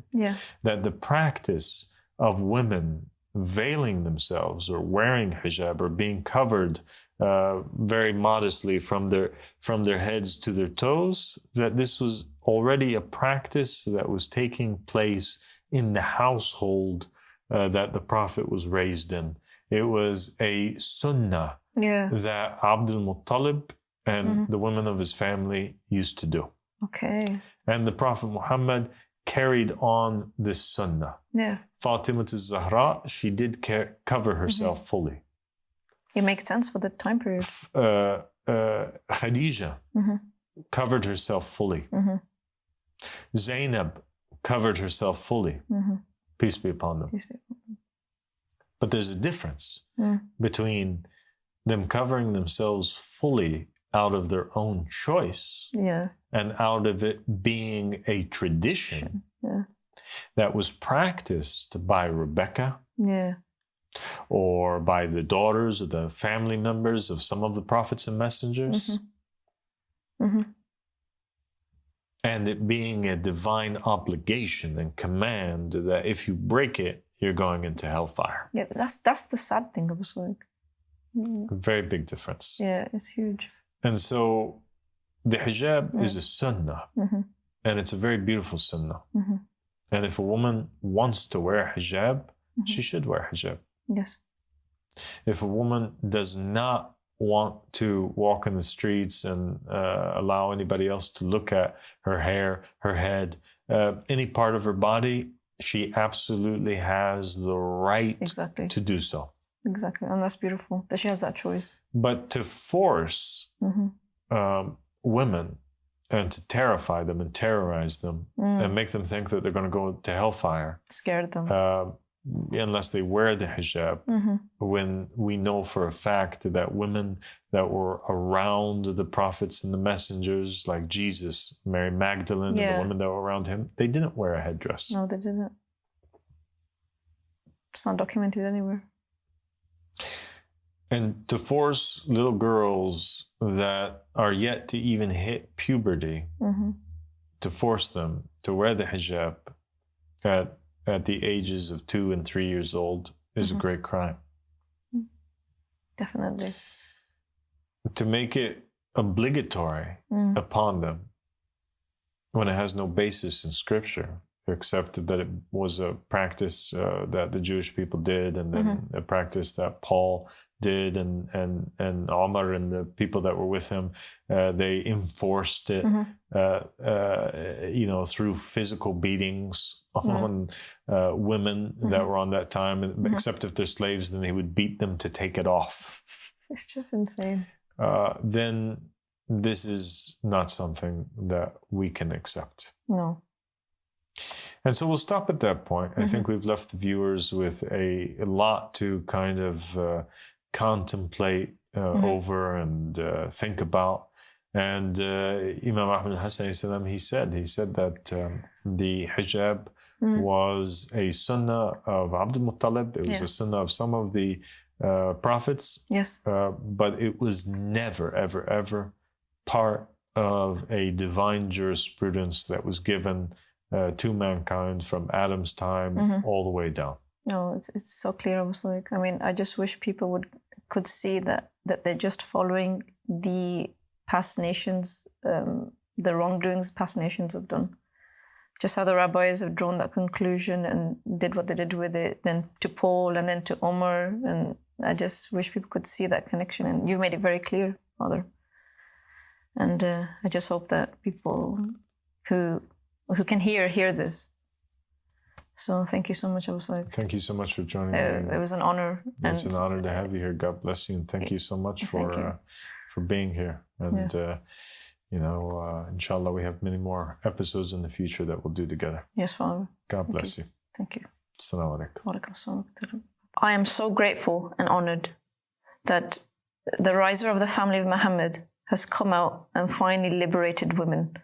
[SPEAKER 1] that the practice of women veiling themselves or wearing hijab or being covered very modestly from their heads to their toes, that this was already a practice that was taking place in the household that the Prophet was raised in. It was a sunnah that Abdul Muttalib and the women of his family used to do.
[SPEAKER 2] Okay.
[SPEAKER 1] And the Prophet Muhammad carried on this sunnah.
[SPEAKER 2] Yeah.
[SPEAKER 1] Fatima al-Zahra, she did cover herself fully.
[SPEAKER 2] It makes sense for the time period.
[SPEAKER 1] Khadija covered herself fully. Zainab covered herself fully. Peace be upon them. But there's a difference between them covering themselves fully out of their own choice and out of it being a tradition that was practiced by Rebecca or by the daughters or the family members of some of the prophets and messengers. And it being a divine obligation and command that if you break it, you're going into hellfire.
[SPEAKER 2] Yeah, that's the sad thing. I was like,
[SPEAKER 1] a very big difference.
[SPEAKER 2] Yeah, it's huge.
[SPEAKER 1] And so the hijab is a sunnah. And it's a very beautiful sunnah.
[SPEAKER 2] Mm-hmm.
[SPEAKER 1] And if a woman wants to wear hijab,
[SPEAKER 2] Mm-hmm.
[SPEAKER 1] she should wear hijab.
[SPEAKER 2] Yes.
[SPEAKER 1] If a woman does not want to walk in the streets and allow anybody else to look at her hair, her head, any part of her body, she absolutely has the right
[SPEAKER 2] Exactly.
[SPEAKER 1] to do so.
[SPEAKER 2] Exactly. And that's beautiful that she has that choice.
[SPEAKER 1] But to force women and to terrify them and terrorize them and make them think that they're going to go to hellfire.
[SPEAKER 2] Scared them.
[SPEAKER 1] Unless they wear the hijab, when we know for a fact that women that were around the prophets and the messengers, like Jesus, Mary Magdalene, and the women that were around him, they didn't wear a headdress.
[SPEAKER 2] No, they didn't. It's not documented anywhere.
[SPEAKER 1] And to force little girls that are yet to even hit puberty, to force them to wear the hijab at the ages of 2 and 3 years old is a great crime.
[SPEAKER 2] Definitely.
[SPEAKER 1] To make it obligatory upon them when it has no basis in scripture, except that it was a practice that the Jewish people did, and then a practice that Paul did, and Omar and the people that were with him, they enforced it, through physical beatings on women that were on that time. And except if they're slaves, then they would beat them to take it off.
[SPEAKER 2] It's just insane.
[SPEAKER 1] Then this is not something that we can accept.
[SPEAKER 2] No.
[SPEAKER 1] And so we'll stop at that point. I think we've left the viewers with a lot to kind of contemplate over and think about. And Imam Ahmad al-Hassan, he said that the hijab was a sunnah of Abdul Muttalib. It was a sunnah of some of the prophets.
[SPEAKER 2] Yes.
[SPEAKER 1] But it was never, ever, ever part of a divine jurisprudence that was given to mankind from Adam's time all the way down.
[SPEAKER 2] No, it's so clear. I was like, I just wish people could see that they're just following the past nations, the wrongdoings past nations have done. Just how the rabbis have drawn that conclusion and did what they did with it, then to Paul and then to Omar. And I just wish people could see that connection. And you made it very clear, Father. And I just hope that people who can hear this. So thank you so much. I was like,
[SPEAKER 1] thank you so much for joining me.
[SPEAKER 2] It was an honor.
[SPEAKER 1] It's an honor to have you here. God bless you, and thank you so much for being here. And inshallah, we have many more episodes in the future that we'll do together.
[SPEAKER 2] Yes, Father.
[SPEAKER 1] God bless you.
[SPEAKER 2] Thank you.
[SPEAKER 1] Assalamu alaikum.
[SPEAKER 2] I am so grateful and honored that the riser of the family of Muhammad has come out and finally liberated women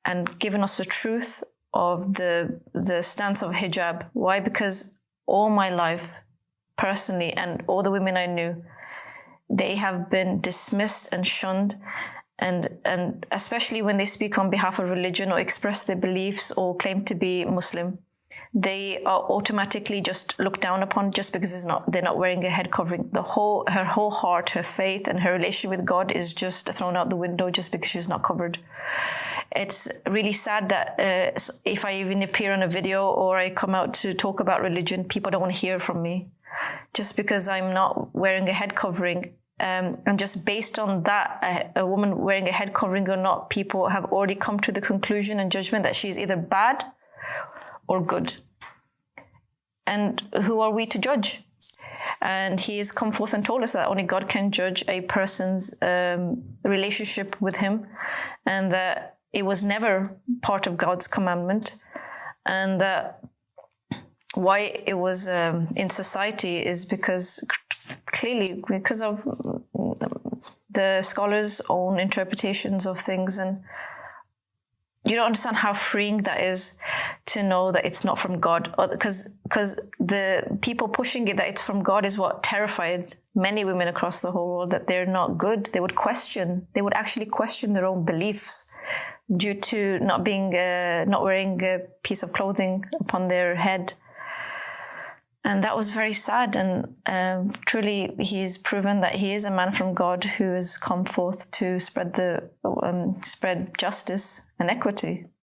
[SPEAKER 2] and given us the truth of the stance of hijab. Why? Because all my life, personally, and all the women I knew, they have been dismissed and shunned, and especially when they speak on behalf of religion or express their beliefs or claim to be Muslim, they are automatically just looked down upon just because they're not wearing a head covering. Her whole heart, her faith, and her relation with God is just thrown out the window just because she's not covered. It's really sad that if I even appear on a video or I come out to talk about religion, people don't want to hear from me just because I'm not wearing a head covering. And just based on that, a woman wearing a head covering or not, people have already come to the conclusion and judgment that she's either bad or good. And who are we to judge? And he has come forth and told us that only God can judge a person's relationship with him, and that it was never part of God's commandment, and that why it was in society is because of the scholars' own interpretations of things. And you don't understand how freeing that is to know that it's not from God, because the people pushing it that it's from God is what terrified many women across the whole world, that they're not good. They would actually question their own beliefs due to not wearing a piece of clothing upon their head. And that was very sad. And truly, he's proven that he is a man from God who has come forth to spread justice and equity.